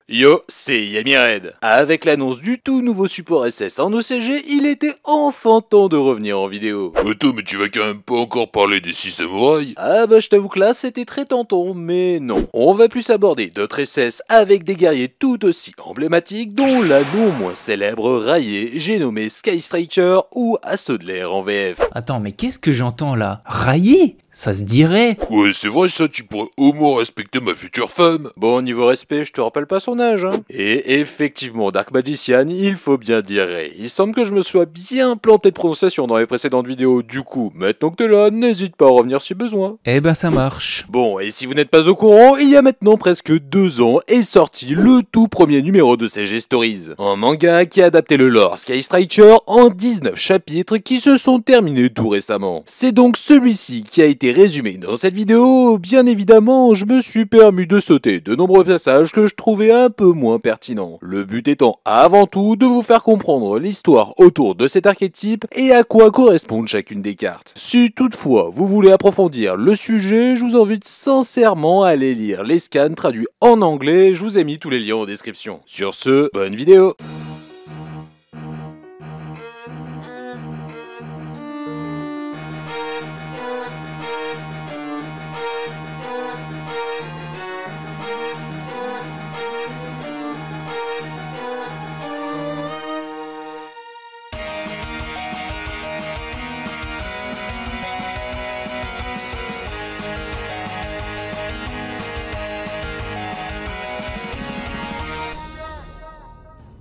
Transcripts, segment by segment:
Yo, c'est Yamired. Avec l'annonce du tout nouveau support SS en OCG, il était enfin temps de revenir en vidéo. Attends, mais tu vas quand même pas encore parler des 6 samouraïs? Ah bah je t'avoue que là c'était très tentant, mais non. On va plus aborder d'autres SS avec des guerriers tout aussi emblématiques, dont la non moins célèbre Raillé, j'ai nommé Sky Striker ou Assaudler en VF. Attends, mais qu'est-ce que j'entends là? Raillé? Ça se dirait? Ouais, c'est vrai ça, tu pourrais au moins respecter ma future femme. Bon, niveau respect, je te rappelle pas son âge, hein. Et effectivement, Dark Magician, il faut bien dire Ray. Il semble que je me sois bien planté de prononciation dans les précédentes vidéos, du coup, maintenant que t'es là, n'hésite pas à revenir si besoin. Eh ben ça marche. Bon, et si vous n'êtes pas au courant, il y a maintenant presque 2 ans est sorti le tout premier numéro de CG Stories. Un manga qui a adapté le lore Sky Striker en 19 chapitres qui se sont terminés tout récemment. C'est donc celui-ci qui a été résumé dans cette vidéo. Bien évidemment, je me suis permis de sauter de nombreux passages que je trouvais un peu moins pertinents. Le but étant avant tout de vous faire comprendre l'histoire autour de cet archétype et à quoi correspondent chacune des cartes. Si toutefois vous voulez approfondir le sujet, je vous invite sincèrement à aller lire les scans traduits en anglais, je vous ai mis tous les liens en description. Sur ce, bonne vidéo!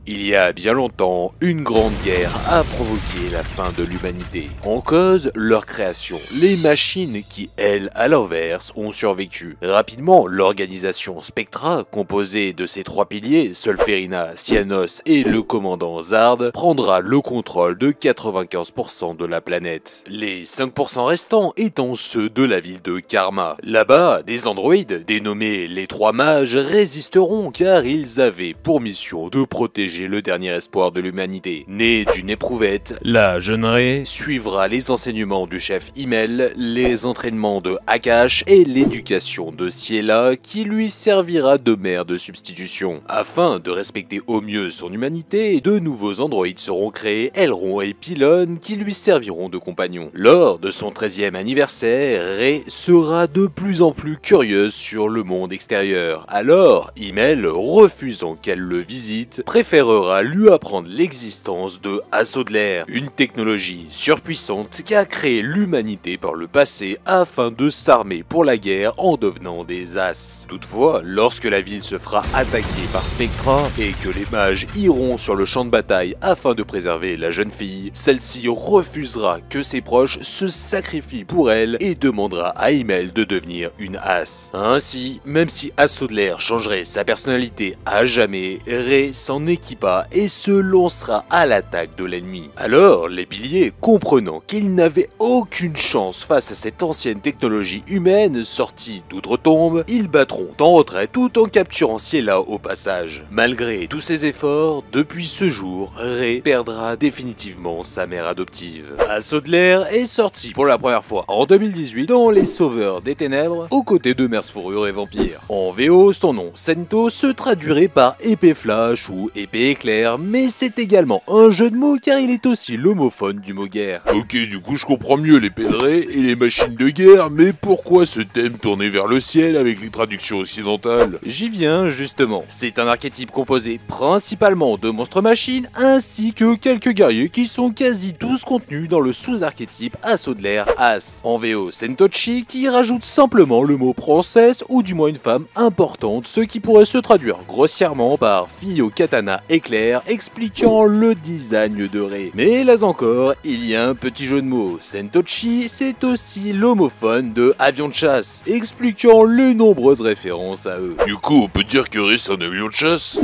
Il y a bien longtemps, une grande guerre a provoqué la fin de l'humanité. En cause, leur création, les machines qui, elles, à l'inverse, ont survécu. Rapidement, l'organisation Spectra, composée de ces 3 piliers, Solferina, Cyanos et le commandant Zard, prendra le contrôle de 95% de la planète. Les 5% restants étant ceux de la ville de Karma. Là-bas, des androïdes, dénommés les 3 mages, résisteront car ils avaient pour mission de protéger le dernier espoir de l'humanité. Né d'une éprouvette, la jeune Ray suivra les enseignements du chef Himmel, les entraînements de Akash et l'éducation de Ciela qui lui servira de mère de substitution. Afin de respecter au mieux son humanité, de nouveaux androïdes seront créés, Elrond et Pylone, qui lui serviront de compagnons. Lors de son 13e anniversaire, Ray sera de plus en plus curieuse sur le monde extérieur. Alors, Himmel, refusant qu'elle le visite, préférera lui apprendre l'existence de Assaudler, une technologie surpuissante qui a créé l'humanité par le passé afin de s'armer pour la guerre en devenant des As. Toutefois, lorsque la ville se fera attaquer par Spectra et que les mages iront sur le champ de bataille afin de préserver la jeune fille, celle-ci refusera que ses proches se sacrifient pour elle et demandera à Himmel de devenir une As. Ainsi, même si Assaudler changerait sa personnalité à jamais, Ray s'en équipa et se lancera à l'attaque de l'ennemi. Alors, les piliers, comprenant qu'ils n'avaient aucune chance face à cette ancienne technologie humaine sortie d'outre-tombe, ils battront en retrait tout en capturant Ciela au passage. Malgré tous ces efforts, depuis ce jour, Ray perdra définitivement sa mère adoptive. Assaudler est sorti pour la première fois en 2018 dans Les Sauveurs des Ténèbres, aux côtés de Mers Fourrure et Vampire. En VO, son nom, Sento, se traduirait par épée flash ou épée éclair, mais c'est également un jeu de mots car il est aussi l'homophone du mot guerre. Ok, du coup je comprends mieux les pèlerins et les machines de guerre, mais pourquoi ce thème tourné vers le ciel avec les traductions occidentales? J'y viens justement. C'est un archétype composé principalement de monstres machines ainsi que quelques guerriers qui sont quasi tous contenus dans le sous-archétype Assaudler As. En VO, Sentochi qui rajoute simplement le mot princesse ou du moins une femme importante, ce qui pourrait se traduire grossièrement par fille au katana éclair, expliquant le design de Ray. Mais là encore, il y a un petit jeu de mots. Sentochi, c'est aussi l'homophone de avion de chasse, expliquant les nombreuses références à eux. Du coup, on peut dire que Ray c'est un avion de chasse?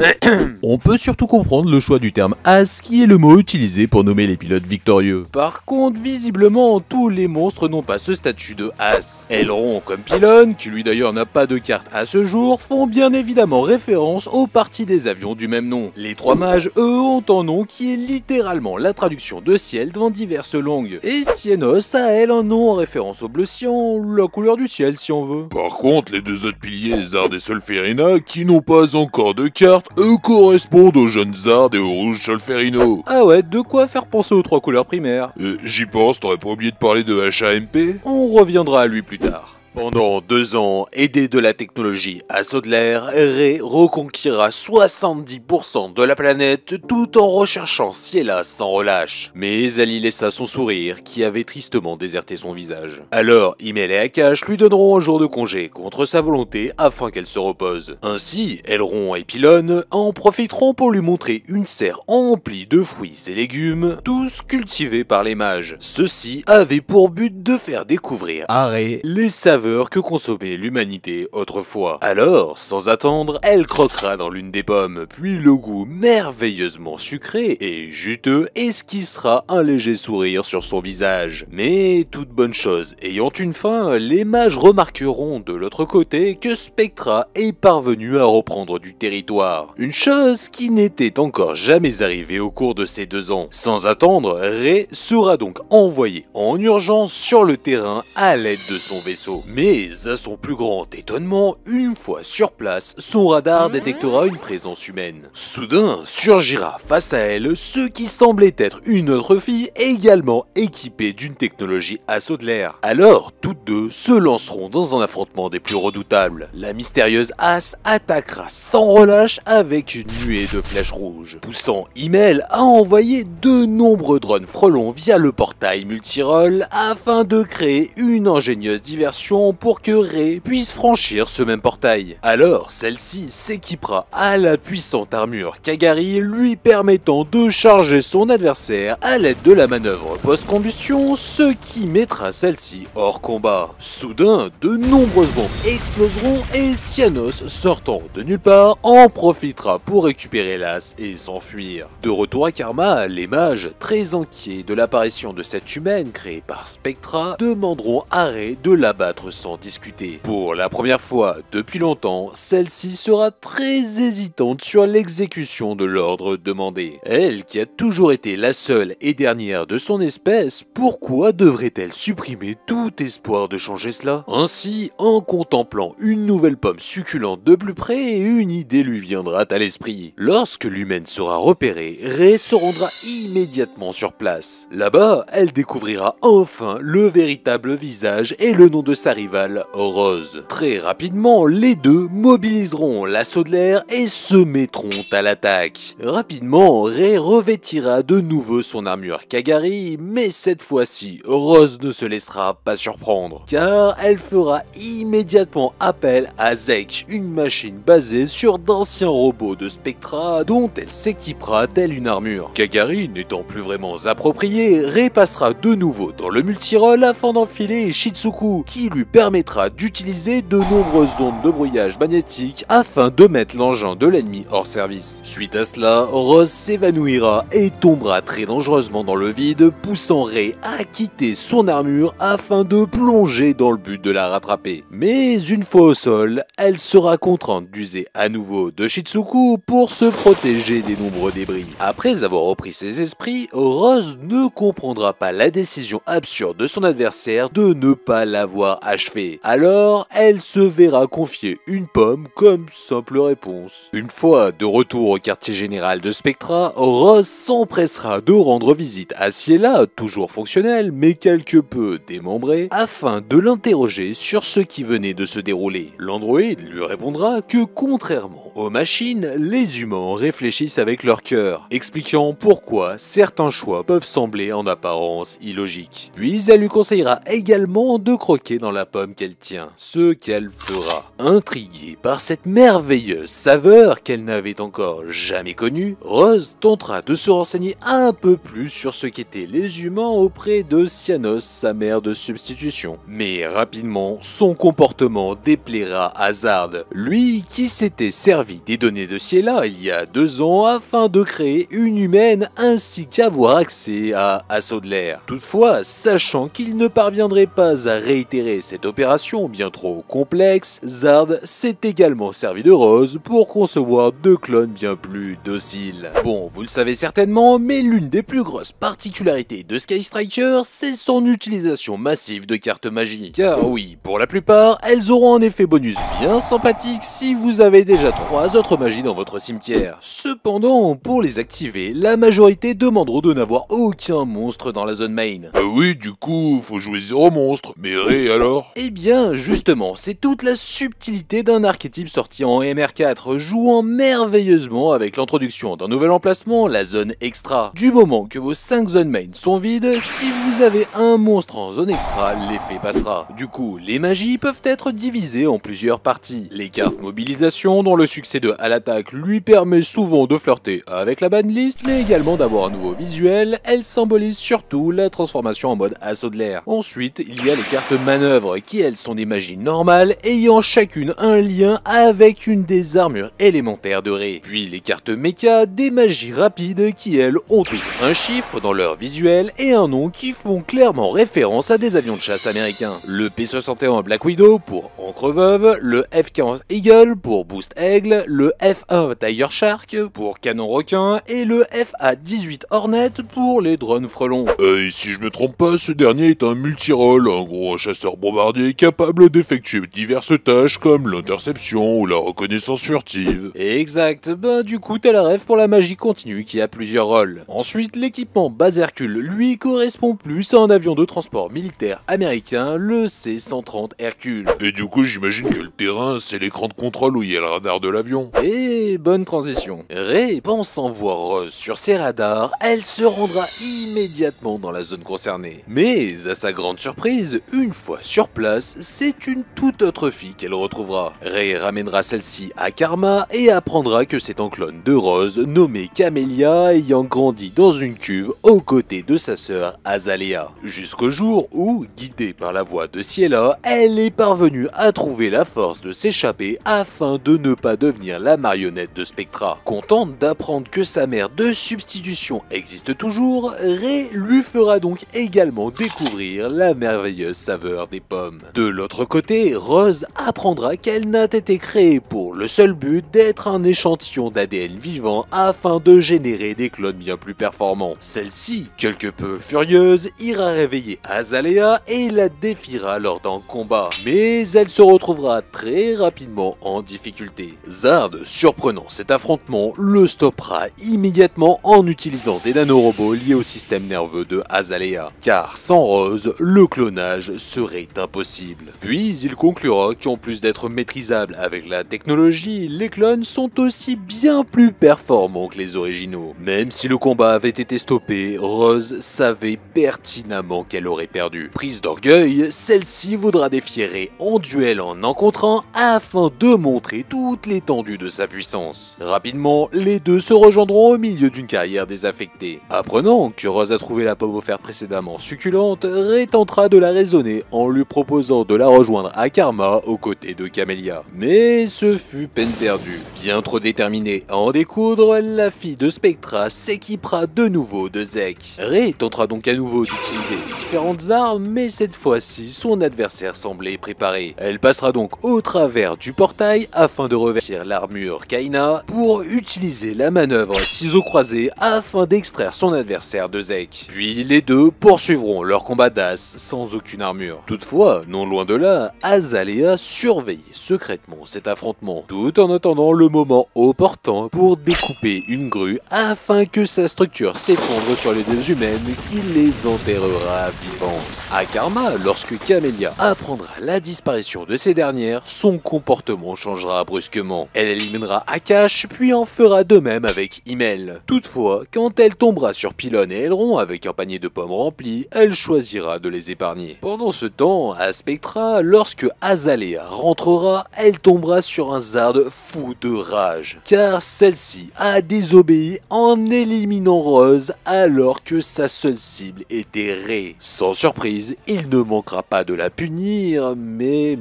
On peut surtout comprendre le choix du terme As, qui est le mot utilisé pour nommer les pilotes victorieux. Par contre, visiblement, tous les monstres n'ont pas ce statut de As. Elrond comme Pylone, qui lui d'ailleurs n'a pas de carte à ce jour, font bien évidemment référence aux parties des avions du même nom. Les trois mages, eux, ont un nom qui est littéralement la traduction de ciel dans diverses langues. Et Cienos a elle un nom en référence au bleu cyan, la couleur du ciel si on veut. Par contre, les deux autres piliers, Zard et Solferina, qui n'ont pas encore de carte, eux correspondent aux jaunes Zard et aux rouges Solferino. Ah ouais, de quoi faire penser aux trois couleurs primaires. J'y pense, t'aurais pas oublié de parler de HAMP? On reviendra à lui plus tard. Pendant 2 ans, aidé de la technologie à Sodler, Rey reconquérera 70% de la planète tout en recherchant Ciela sans relâche. Mais elle y laissa son sourire qui avait tristement déserté son visage. Alors, Himmel et Akash lui donneront un jour de congé contre sa volonté afin qu'elle se repose. Ainsi, Elrond et Pylone en profiteront pour lui montrer une serre emplie de fruits et légumes, tous cultivés par les mages. Ceci avait pour but de faire découvrir à Rey les saveurs que consommait l'humanité autrefois. Alors, sans attendre, elle croquera dans l'une des pommes, puis le goût merveilleusement sucré et juteux esquissera un léger sourire sur son visage. Mais toute bonne chose ayant une fin, les mages remarqueront de l'autre côté que Spectra est parvenu à reprendre du territoire. Une chose qui n'était encore jamais arrivée au cours de ces 2 ans. Sans attendre, Rey sera donc envoyé en urgence sur le terrain à l'aide de son vaisseau. Mais à son plus grand étonnement, une fois sur place, son radar détectera une présence humaine. Soudain, surgira face à elle ce qui semblait être une autre fille également équipée d'une technologie à saut de l'air. Alors, toutes deux se lanceront dans un affrontement des plus redoutables. La mystérieuse As attaquera sans relâche avec une nuée de flèches rouges, poussant Himmel à envoyer de nombreux drones frelons via le portail multirole afin de créer une ingénieuse diversion pour que Rey puisse franchir ce même portail. Alors, celle-ci s'équipera à la puissante armure Kagari, lui permettant de charger son adversaire à l'aide de la manœuvre post-combustion, ce qui mettra celle-ci hors combat. Soudain, de nombreuses bombes exploseront et Cienos, sortant de nulle part, en profitera pour récupérer l'as et s'enfuir. De retour à Karma, les mages, très inquiets de l'apparition de cette humaine créée par Spectra, demanderont à Rey de l'abattre sans discuter. Pour la première fois depuis longtemps, celle-ci sera très hésitante sur l'exécution de l'ordre demandé. Elle, qui a toujours été la seule et dernière de son espèce, pourquoi devrait-elle supprimer tout espoir de changer cela? Ainsi, en contemplant une nouvelle pomme succulente de plus près, une idée lui viendra à l'esprit. Lorsque l'humaine sera repérée, Rey se rendra immédiatement sur place. Là-bas, elle découvrira enfin le véritable visage et le nom de sa rivale, Rose. Très rapidement, les deux mobiliseront l'assaut de l'air et se mettront à l'attaque. Rapidement, Rey revêtira de nouveau son armure Kagari, mais cette fois-ci, Rose ne se laissera pas surprendre, car elle fera immédiatement appel à Zek, une machine basée sur d'anciens robots de Spectra dont elle s'équipera telle une armure. Kagari n'étant plus vraiment appropriée, Rey passera de nouveau dans le multirole afin d'enfiler Shitsuku, qui lui permettra d'utiliser de nombreuses ondes de brouillage magnétique afin de mettre l'engin de l'ennemi hors service. Suite à cela, Rose s'évanouira et tombera très dangereusement dans le vide, poussant Rey à quitter son armure afin de plonger dans le but de la rattraper. Mais une fois au sol, elle sera contrainte d'user à nouveau de Shitsuku pour se protéger des nombreux débris. Après avoir repris ses esprits, Rose ne comprendra pas la décision absurde de son adversaire de ne pas l'avoir achevé. Alors, elle se verra confier une pomme comme simple réponse. Une fois de retour au quartier général de Spectra, Rose s'empressera de rendre visite à Ciela, toujours fonctionnelle mais quelque peu démembrée, afin de l'interroger sur ce qui venait de se dérouler. L'androïde lui répondra que contrairement aux machines, les humains réfléchissent avec leur cœur, expliquant pourquoi certains choix peuvent sembler en apparence illogiques. Puis elle lui conseillera également de croquer dans la pomme qu'elle tient, ce qu'elle fera. Intriguée par cette merveilleuse saveur qu'elle n'avait encore jamais connue, Rose tentera de se renseigner un peu plus sur ce qu'étaient les humains auprès de Cienos, sa mère de substitution. Mais rapidement, son comportement déplaira à Zard, lui qui s'était servi des données de Ciela il y a 2 ans afin de créer une humaine ainsi qu'avoir accès à Assaut de l'air. Toutefois, sachant qu'il ne parviendrait pas à réitérer cette cette opération bien trop complexe, Zard s'est également servi de Rose pour concevoir deux clones bien plus dociles. Bon, vous le savez certainement, mais l'une des plus grosses particularités de Sky Striker, c'est son utilisation massive de cartes magie. Car oui, pour la plupart, elles auront un effet bonus bien sympathique si vous avez déjà 3 autres magies dans votre cimetière. Cependant, pour les activer, la majorité demanderont de n'avoir aucun monstre dans la zone main. Bah oui, du coup, faut jouer 0 monstre. Mais Ré alors? Eh bien, justement, c'est toute la subtilité d'un archétype sorti en MR4, jouant merveilleusement avec l'introduction d'un nouvel emplacement, la zone extra. Du moment que vos 5 zones main sont vides, si vous avez un monstre en zone extra, l'effet passera. Du coup, les magies peuvent être divisées en plusieurs parties. Les cartes mobilisation, dont le succès de à l'attaque lui permet souvent de flirter avec la banlist, mais également d'avoir un nouveau visuel, elles symbolisent surtout la transformation en mode assaut de l'air. Ensuite, il y a les cartes manœuvres, qui elles sont des magies normales, ayant chacune un lien avec une des armures élémentaires de Ré. Puis les cartes mecha, des magies rapides qui elles ont tous un chiffre dans leur visuel et un nom qui font clairement référence à des avions de chasse américains. Le P61 Black Widow pour Encre Veuve, le F15 Eagle pour Boost Aigle, le F1 Tiger Shark pour Canon Requin et le FA-18 Hornet pour les drones frelons. Et si je me trompe pas, ce dernier est un multirôle, en gros un chasseur bombardier capable d'effectuer diverses tâches comme l'interception ou la reconnaissance furtive. Exact, bah du coup t'as la rêve pour la magie continue qui a plusieurs rôles. Ensuite, l'équipement Base Hercule lui correspond plus à un avion de transport militaire américain, le C-130 Hercule. Et du coup, j'imagine que le terrain, c'est l'écran de contrôle où il y a le radar de l'avion. Et bonne transition. Ré pensant voir Rose sur ses radars, elle se rendra immédiatement dans la zone concernée. Mais à sa grande surprise, une fois sur place, c'est une toute autre fille qu'elle retrouvera. Ré ramènera celle-ci à Karma et apprendra que c'est un clone de Rose nommé Camélia ayant grandi dans une cuve aux côtés de sa sœur Azalea. Jusqu'au jour où, guidée par la voix de Ciela, elle est parvenue à trouver la force de s'échapper afin de ne pas devenir la marionnette de Spectra. Contente d'apprendre que sa mère de substitution existe toujours, Ré lui fera donc également découvrir la merveilleuse saveur des pommes. De l'autre côté, Rose apprendra qu'elle n'a été créée pour le seul but d'être un échantillon d'ADN vivant afin de générer des clones bien plus performants. Celle-ci, quelque peu furieuse, ira réveiller Azalea et la défiera lors d'un combat. Mais elle se retrouvera très rapidement en difficulté. Zard, surprenant cet affrontement, le stoppera immédiatement en utilisant des nanorobots liés au système nerveux de Azalea. Car sans Rose, le clonage serait impossible. Puis il conclura qu'en plus d'être maîtrisables avec la technologie, les clones sont aussi bien plus performants que les originaux. Même si le combat avait été stoppé, Rose savait pertinemment qu'elle aurait perdu. Prise d'orgueil, celle-ci voudra défier Ré en duel en contre un afin de montrer toute l'étendue de sa puissance. Rapidement, les deux se rejoindront au milieu d'une carrière désaffectée. Apprenant que Rose a trouvé la pomme offerte précédemment succulente, Ré tentera de la raisonner en lui proposant de la rejoindre à Karma aux côtés de Camélia. Mais ce fut peine perdue. Bien trop déterminée à en découdre, la fille de Spectra s'équipera de nouveau de Zek. Ré tentera donc à nouveau d'utiliser différentes armes, mais cette fois-ci son adversaire semblait préparé. Elle passera donc au travers du portail afin de revêtir l'armure Kaina pour utiliser la manœuvre ciseaux croisés afin d'extraire son adversaire de Zek. Puis les deux poursuivront leur combat d'as sans aucune armure. Toutefois, non loin de là, Azalea surveille secrètement cet affrontement, tout en attendant le moment opportun pour découper une grue afin que sa structure s'effondre sur les deux humaines qui les enterrera vivantes. À Karma, lorsque Camélia apprendra la disparition de ces dernières, son comportement changera brusquement. Elle éliminera Akash, puis en fera de même avec Himmel. Toutefois, quand elle tombera sur Pylone et Aileron avec un panier de pommes rempli, elle choisira de les épargner. Pendant ce temps, à Spectra, lorsque Azalea rentrera, elle tombera sur un Zard fou de rage, car celle-ci a désobéi en éliminant Rose alors que sa seule cible était Ré. Sans surprise, il ne manquera pas de la punir, mais...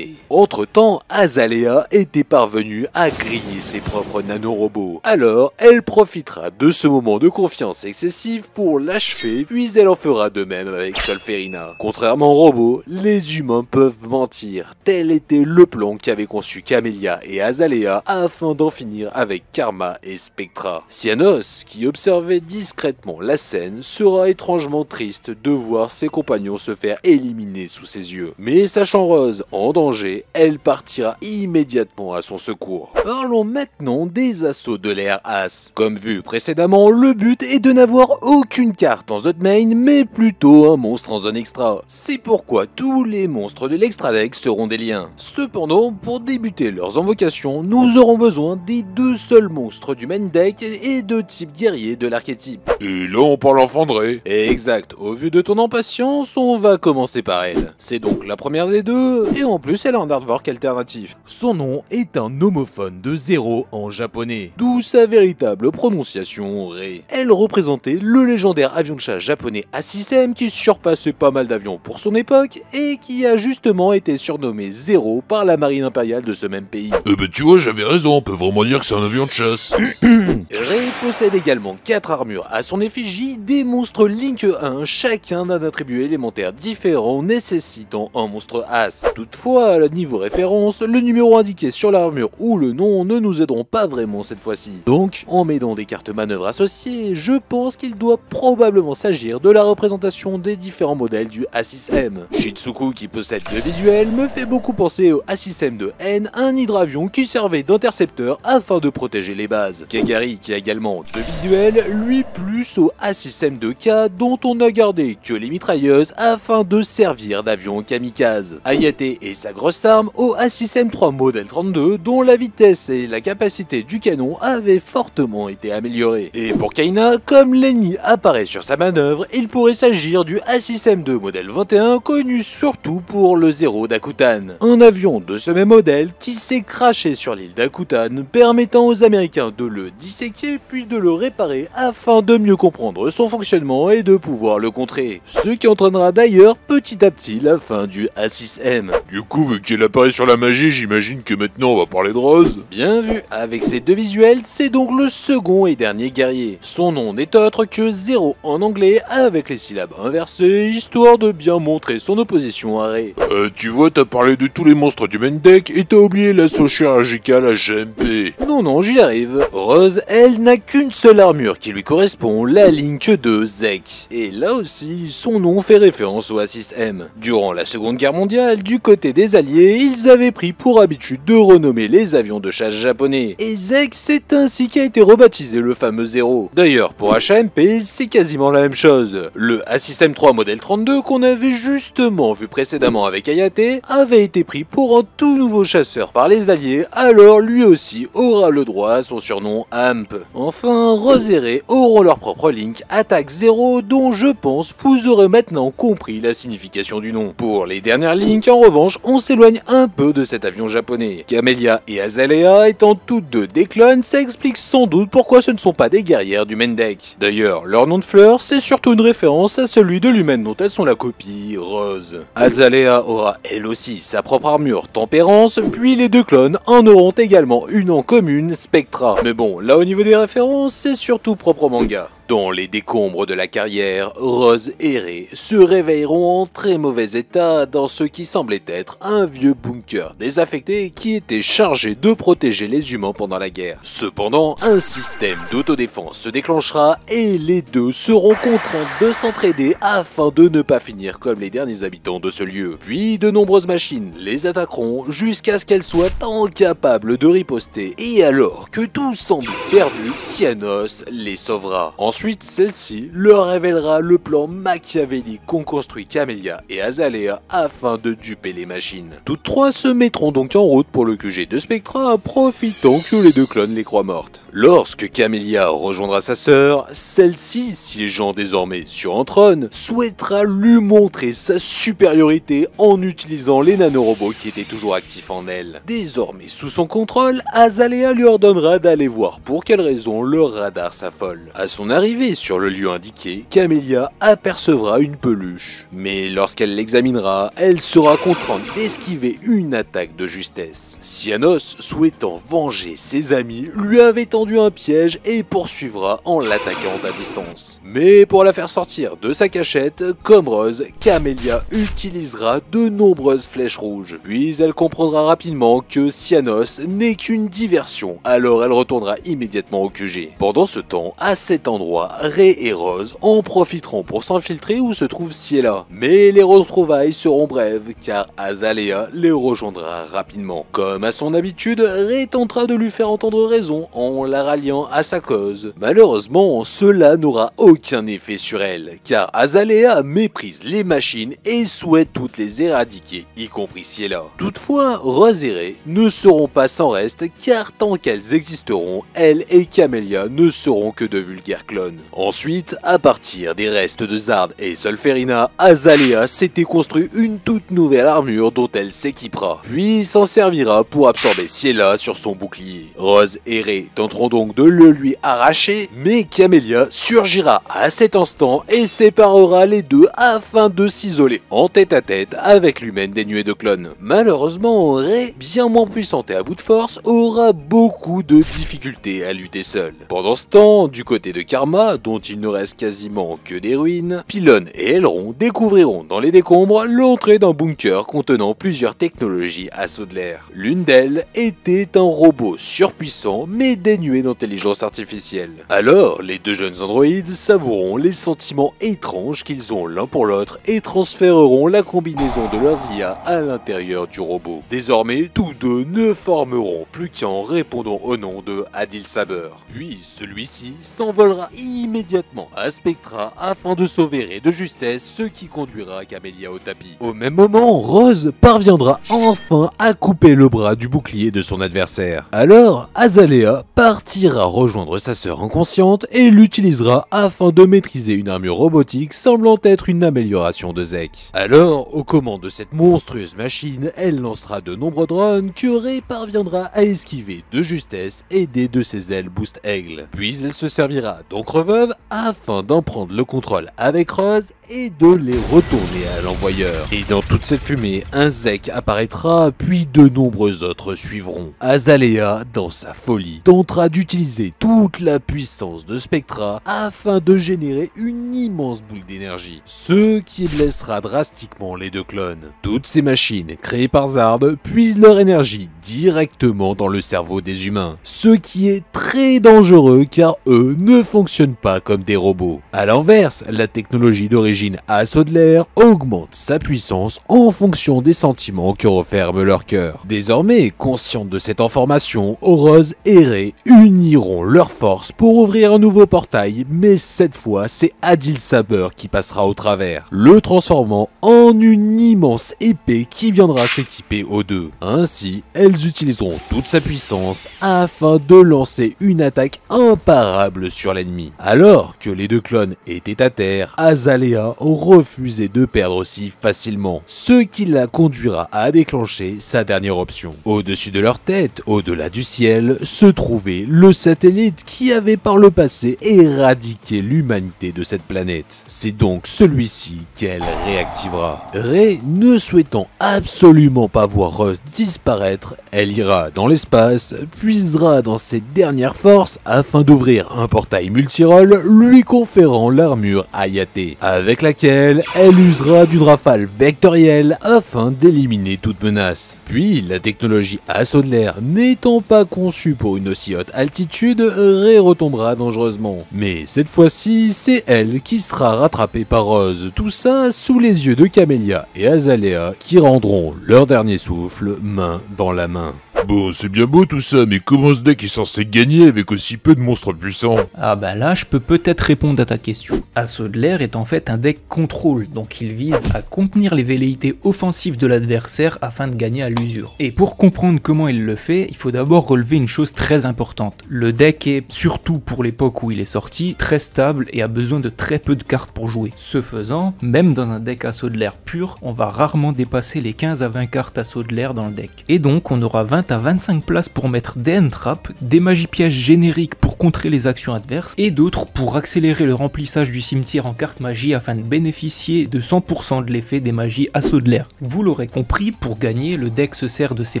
Entre-temps, Azalea était parvenue à griller ses propres nanorobots. Alors, elle profitera de ce moment de confiance excessive pour l'achever, puis elle en fera de même avec Solferina. Contrairement au robot, nouveau, les humains peuvent mentir. Tel était le plan qu'avaient conçu Camélia et Azalea afin d'en finir avec Karma et Spectra. Cyanos, qui observait discrètement la scène, sera étrangement triste de voir ses compagnons se faire éliminer sous ses yeux. Mais sachant Rose en danger, elle partira immédiatement à son secours. Parlons maintenant des assauts de l'ère As. Comme vu précédemment, le but est de n'avoir aucune carte en zone main, mais plutôt un monstre en zone extra. C'est pourquoi tous les monstres de l'extra deck seront des liens. Cependant, pour débuter leurs invocations, nous aurons besoin des 2 seuls monstres du main deck et de type guerrier de l'archétype. Et là on parle en Fandré. Exact, au vu de ton impatience, on va commencer par elle. C'est donc la première des deux, et en plus elle a un artwork alternatif. Son nom est un homophone de 0 en japonais, d'où sa véritable prononciation Rei. Elle représentait le légendaire avion de chasse japonais A6M qui surpassait pas mal d'avions pour son époque, et qui a justement été surnommé 0 par la marine impériale de ce même pays. Tu vois, j'avais raison, on peut vraiment dire que c'est un avion de chasse. Rei possède également 4 armures à son effigie, des monstres Link 1, chacun d'un attribut élémentaire différent nécessitant un monstre As. Toutefois, à niveau référence, le numéro indiqué sur l'armure ou le nom ne nous aideront pas vraiment cette fois-ci. Donc, en m'aidant des cartes manœuvres associées, je pense qu'il doit probablement s'agir de la représentation des différents modèles du A6M. Shitsuku, qui possède 2 visuels, me fait beaucoup penser au A6M de N, un hydravion qui servait d'intercepteur afin de protéger les bases. Kagari, qui a également 2 visuels, lui plus au A6M de K, dont on n'a gardé que les mitrailleuses afin de servir d'avion kamikaze. Hayate et sa grosse arme au A6M3 modèle 32, dont la vitesse et la capacité du canon avaient fortement été améliorées. Et pour Kaina, comme l'ennemi apparaît sur sa manœuvre, il pourrait s'agir du A6M2 modèle 21, connu surtout pour le 0 d'Akutan. Un avion de ce même modèle qui s'est crashé sur l'île d'Akutan, permettant aux Américains de le disséquer puis de le réparer afin de mieux comprendre son fonctionnement et de pouvoir le contrer. Ce qui entraînera d'ailleurs petit à petit la fin du A6M. Du coup, vu qu'elle apparaît sur la magie, j'imagine que maintenant on va parler de Rose. Bien vu, avec ces 2 visuels, c'est donc le second et dernier guerrier. Son nom n'est autre que 0 en anglais avec les syllabes inversées, histoire de bien montrer son opposition à Rei. Tu vois, t'as parlé de tous les monstres du main deck et t'as oublié l'assaut chirurgical HMP. Non, j'y arrive. Rose, elle, n'a qu'une seule armure qui lui correspond, la Link 2 Zek. Et là aussi, son nom fait référence au A6M. Durant la Seconde Guerre mondiale, du côté des Alliés, ils avaient pris pour habitude de renommer les avions de chasse japonais. Et Zek, c'est ainsi qu'a été rebaptisé le fameux 0. D'ailleurs, pour HMP, c'est quasiment la même chose. Le A6M3 modèle 32 qu'on avait justement vu précédemment avec Hayate avait été pris pour un tout nouveau chasseur par les Alliés, alors lui aussi aura le droit à son surnom Amp. Enfin, Rose et Rei auront leur propre Link Attaque 0, dont je pense vous aurez maintenant compris la signification du nom. Pour les dernières Link, en revanche, on s'éloigne un peu de cet avion japonais. Camélia et Azalea étant toutes 2 des clones, ça explique sans doute pourquoi ce ne sont pas des guerrières du main deck. D'ailleurs, leur nom de fleur, c'est surtout une référence à celui de l'humaine dont elles sont la copie, Rose. Azalea aura elle aussi sa propre armure Tempérance, puis les 2 clones en auront également une en commune, Spectra. Mais bon, là au niveau des références, c'est surtout propre au manga. Dans les décombres de la carrière, Rose et Rei se réveilleront en très mauvais état dans ce qui semblait être un vieux bunker désaffecté qui était chargé de protéger les humains pendant la guerre. Cependant, un système d'autodéfense se déclenchera et les 2 seront contraints de s'entraider afin de ne pas finir comme les derniers habitants de ce lieu. Puis de nombreuses machines les attaqueront jusqu'à ce qu'elles soient incapables de riposter. Et alors que tout semble perdu, Cyanos les sauvera. Ensuite, celle-ci leur révélera le plan machiavélique qu'ont construit Camélia et Azalea afin de duper les machines. Toutes 3 se mettront donc en route pour le QG de Spectra, profitant que les 2 clones les croient mortes. Lorsque Camélia rejoindra sa sœur, celle-ci, siégeant désormais sur un trône, souhaitera lui montrer sa supériorité en utilisant les nanorobots qui étaient toujours actifs en elle. Désormais sous son contrôle, Azalea lui ordonnera d'aller voir pour quelle raison le radar s'affole. À son arrivée, Arrivée sur le lieu indiqué, Camélia apercevra une peluche. Mais lorsqu'elle l'examinera, elle sera contrainte d'esquiver une attaque de justesse. Cyanos, souhaitant venger ses amis, lui avait tendu un piège et poursuivra en l'attaquant à distance. Mais pour la faire sortir de sa cachette, comme Rose, Camélia utilisera de nombreuses flèches rouges. Puis elle comprendra rapidement que Cyanos n'est qu'une diversion, alors elle retournera immédiatement au QG. Pendant ce temps, à cet endroit, Ray et Rose en profiteront pour s'infiltrer où se trouve Ciela. Mais les retrouvailles seront brèves, car Azalea les rejoindra rapidement. Comme à son habitude, Ray tentera de lui faire entendre raison en la ralliant à sa cause. Malheureusement, cela n'aura aucun effet sur elle, car Azalea méprise les machines et souhaite toutes les éradiquer, y compris Ciela. Toutefois, Rose et Ray ne seront pas sans reste, car tant qu'elles existeront, elle et Camélia ne seront que de vulgaires clones. Ensuite, à partir des restes de Zard et Solferina, Azalea s'était construit une toute nouvelle armure dont elle s'équipera, puis s'en servira pour absorber Ciela sur son bouclier. Rose et Ray tenteront donc de le lui arracher, mais Camélia surgira à cet instant et séparera les deux afin de s'isoler en tête-à-tête avec l'humaine dénuée de clones. Malheureusement, Ray, bien moins puissante et à bout de force, aura beaucoup de difficultés à lutter seule. Pendant ce temps, du côté de Karma, dont il ne reste quasiment que des ruines, Pylone et Elrond découvriront dans les décombres l'entrée d'un bunker contenant plusieurs technologies assauts de l'air. L'une d'elles était un robot surpuissant mais dénué d'intelligence artificielle. Alors, les deux jeunes androïdes savoureront les sentiments étranges qu'ils ont l'un pour l'autre et transféreront la combinaison de leurs IA à l'intérieur du robot. Désormais, tous deux ne formeront plus qu'en répondant au nom de Adil Saber. Puis, celui-ci s'envolera immédiatement à Spectra afin de sauver Ray de justesse, ce qui conduira Camélia au tapis. Au même moment, Rose parviendra enfin à couper le bras du bouclier de son adversaire. Alors, Azalea partira rejoindre sa sœur inconsciente et l'utilisera afin de maîtriser une armure robotique semblant être une amélioration de Zek. Alors, aux commandes de cette monstrueuse machine, elle lancera de nombreux drones que Ray parviendra à esquiver de justesse, aidée de ses ailes Boost Aigle. Puis elle se servira d'encre veuve afin d'en prendre le contrôle avec Rose et de les retourner à l'envoyeur. Et dans toute cette fumée, un Zek apparaîtra, puis de nombreux autres suivront. Azalea, dans sa folie, tentera d'utiliser toute la puissance de Spectra afin de générer une immense boule d'énergie, ce qui blessera drastiquement les deux clones. Toutes ces machines créées par Zard puisent leur énergie directement dans le cerveau des humains, ce qui est très dangereux car eux ne fonctionnent pas comme des robots. A l'inverse, la technologie d'origine assaut de l'air augmente sa puissance en fonction des sentiments que referme leur cœur. Désormais, consciente de cette information, Rose et Ray uniront leurs forces pour ouvrir un nouveau portail, mais cette fois c'est Adil Saber qui passera au travers, le transformant en une immense épée qui viendra s'équiper aux deux. Ainsi, elles utiliseront toute sa puissance afin de lancer une attaque imparable sur l'ennemi. Alors que les deux clones étaient à terre, Azalea refusait de perdre si facilement, ce qui la conduira à déclencher sa dernière option. Au-dessus de leur tête, au-delà du ciel, se trouvait le satellite qui avait par le passé éradiqué l'humanité de cette planète. C'est donc celui-ci qu'elle réactivera. Ray, ne souhaitant absolument pas voir Rose disparaître, elle ira dans l'espace, puisera dans ses dernières forces afin d'ouvrir un portail multirôle lui conférant l'armure Hayate, avec laquelle elle usera d'une rafale vectorielle afin d'éliminer toute menace. Puis, la technologie assaut de l'air n'étant pas conçue pour une aussi haute altitude, Ray retombera dangereusement. Mais cette fois-ci, c'est elle qui sera rattrapée par Rose, tout ça sous les yeux de Camélia et Azalea qui rendront leur dernier souffle main dans la main. Bon, c'est bien beau tout ça, mais comment ce deck est censé gagner avec aussi peu de monstres puissants? Ah bah là, je peux peut-être répondre à ta question. Assaut de l'air est en fait un deck contrôle, donc il vise à contenir les velléités offensives de l'adversaire afin de gagner à l'usure. Et pour comprendre comment il le fait, il faut d'abord relever une chose très importante. Le deck est, surtout pour l'époque où il est sorti, très stable et a besoin de très peu de cartes pour jouer. Ce faisant, même dans un deck assaut de l'air pur, on va rarement dépasser les 15 à 20 cartes assaut de l'air dans le deck. Et donc on aura 20 t'as 25 places pour mettre des end traps, des magies pièges génériques pour contrer les actions adverses, et d'autres pour accélérer le remplissage du cimetière en cartes magie afin de bénéficier de 100% de l'effet des magies assaut de l'air. Vous l'aurez compris, pour gagner, le deck se sert de ses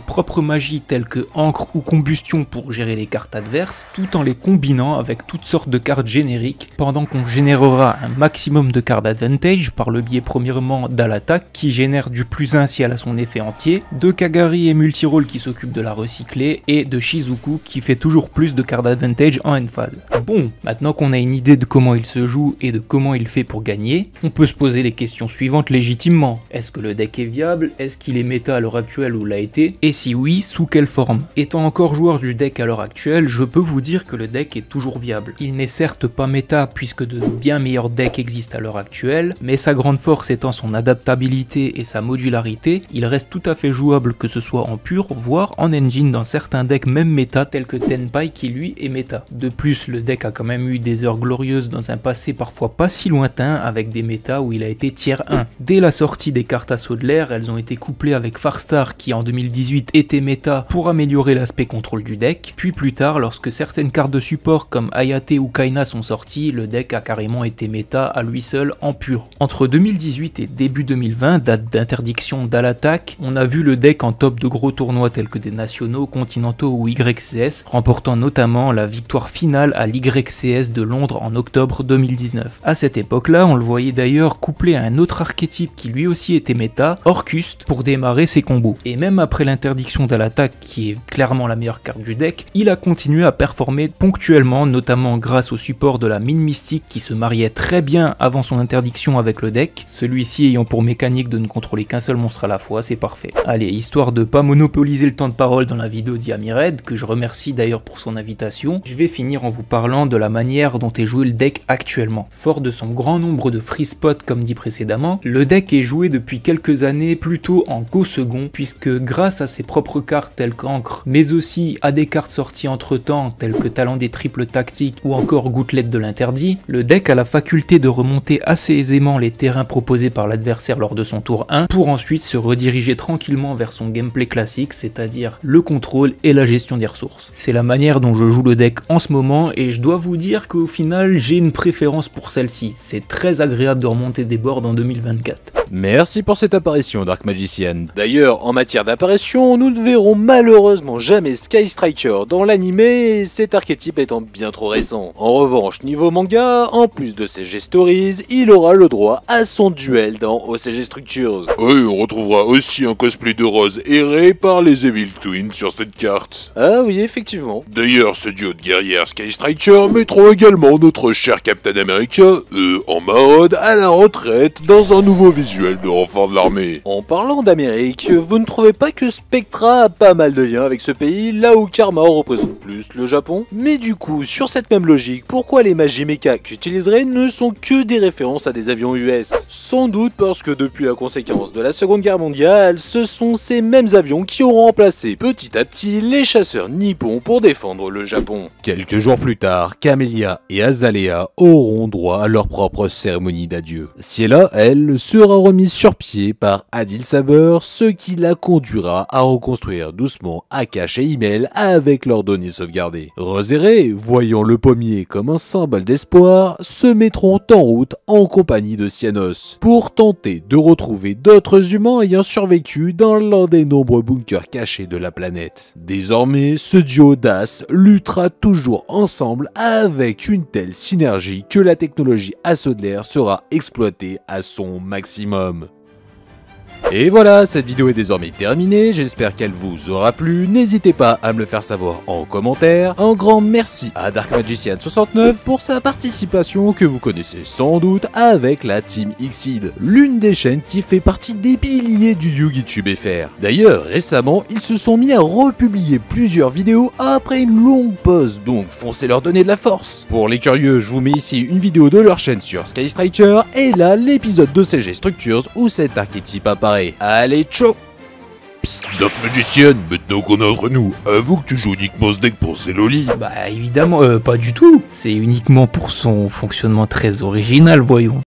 propres magies telles que encre ou combustion pour gérer les cartes adverses, tout en les combinant avec toutes sortes de cartes génériques, pendant qu'on générera un maximum de cartes advantage par le biais premièrement d'Alattack qui génère du +1 si elle a son effet entier, de Kagari et Multirole qui s'occupent de la recycler, et de Shizuku qui fait toujours plus de cartes advantage en end phase. Bon, maintenant qu'on a une idée de comment il se joue et de comment il fait pour gagner, on peut se poser les questions suivantes légitimement. Est-ce que le deck est viable? Est-ce qu'il est méta à l'heure actuelle ou l'a été? Et si oui, sous quelle forme? Étant encore joueur du deck à l'heure actuelle, je peux vous dire que le deck est toujours viable. Il n'est certes pas méta puisque de bien meilleurs decks existent à l'heure actuelle, mais sa grande force étant son adaptabilité et sa modularité, il reste tout à fait jouable que ce soit en pur, voire en engine dans certains decks même méta tels que Tenpai qui lui est méta. De plus, le deck a quand même eu des heures glorieuses dans un passé parfois pas si lointain avec des métas où il a été tier 1. Dès la sortie des cartes assaut de l'air, elles ont été couplées avec Farstar qui en 2018 était méta pour améliorer l'aspect contrôle du deck, puis plus tard lorsque certaines cartes de support comme Hayate ou Kaina sont sorties, le deck a carrément été méta à lui seul en pur. Entre 2018 et début 2020, date d'interdiction d'Alattack, on a vu le deck en top de gros tournois tels que des nationaux, continentaux ou YCS, remportant notamment la victoire finale à l'YCS de Londres en octobre 2019. À cette époque-là, on le voyait d'ailleurs couplé à un autre archétype qui lui aussi était méta, Orcust, pour démarrer ses combos. Et même après l'interdiction d'Alattack, qui est clairement la meilleure carte du deck, il a continué à performer ponctuellement, notamment grâce au support de la mine mystique qui se mariait très bien avant son interdiction avec le deck, celui-ci ayant pour mécanique de ne contrôler qu'un seul monstre à la fois, c'est parfait. Allez, histoire de pas monopoliser le temps de parole dans la vidéo d'Yamired, que je remercie d'ailleurs pour son invitation, je vais finir en vous parlant de la manière dont est joué le deck actuellement. Fort de son grand nombre de free spots comme dit précédemment, le deck est joué depuis quelques années plutôt en co-second, puisque grâce à ses propres cartes telles qu'encre, mais aussi à des cartes sorties entre temps telles que Talent des triples tactiques ou encore Gouttelette de l'interdit, le deck a la faculté de remonter assez aisément les terrains proposés par l'adversaire lors de son tour 1 pour ensuite se rediriger tranquillement vers son gameplay classique, c'est-à-dire le contrôle et la gestion des ressources. C'est la manière dont je joue le deck en ce moment et je dois vous dire qu'au final j'ai une préférence pour celle-ci. C'est très agréable de remonter des boards en 2024. Merci pour cette apparition, Dark Magician. D'ailleurs, en matière d'apparition, nous ne verrons malheureusement jamais Sky Striker dans l'anime, cet archétype étant bien trop récent. En revanche, niveau manga, en plus de ses G-Stories, il aura le droit à son duel dans OCG Structures. Oui, on retrouvera aussi un cosplay de Rose erré par les Evil Twins sur cette carte. Ah oui, effectivement. D'ailleurs, ce duo de guerrières Sky Striker mettront également notre cher Captain America, en mode à la retraite dans un nouveau visuel de renfort de l'armée. En parlant d'Amérique, vous ne trouvez pas que Spectra a pas mal de liens avec ce pays, là où Karma représente plus le Japon? Mais du coup, sur cette même logique, pourquoi les magies mecha qu'utiliserait ne sont que des références à des avions US? Sans doute parce que depuis la conséquence de la Seconde Guerre mondiale, ce sont ces mêmes avions qui auront remplacé petit à petit les chasseurs nippons pour défendre le Japon. Quelques jours plus tard, Camélia et Azalea auront droit à leur propre cérémonie d'adieu. Ciela, elle, sera remise sur pied par Adil Saber, ce qui la conduira à reconstruire doucement Akash et Himmel avec leurs données sauvegardées. Rose et Ray, voyant le pommier comme un symbole d'espoir, se mettront en route en compagnie de Cyanos pour tenter de retrouver d'autres humains ayant survécu dans l'un des nombreux bunkers cachés de la planète. Désormais, ce duo d'As luttera toujours ensemble avec une telle synergie que la technologie assaut de l'air sera exploitée à son maximum. Et voilà, cette vidéo est désormais terminée, j'espère qu'elle vous aura plu, n'hésitez pas à me le faire savoir en commentaire. Un grand merci à Dark Magician 69 pour sa participation que vous connaissez sans doute avec la Team Xseed, l'une des chaînes qui fait partie des piliers du YugiTube FR. D'ailleurs, récemment, ils se sont mis à republier plusieurs vidéos après une longue pause, donc foncez leur donner de la force. Pour les curieux, je vous mets ici une vidéo de leur chaîne sur Sky Striker, et là, l'épisode d'OCG Structures où cet archétype apparaît. Allez, ciao! Psst, Dark Magician, maintenant qu'on est entre nous, avoue que tu joues uniquement ce deck pour ses lolis. Bah évidemment, pas du tout. C'est uniquement pour son fonctionnement très original, voyons.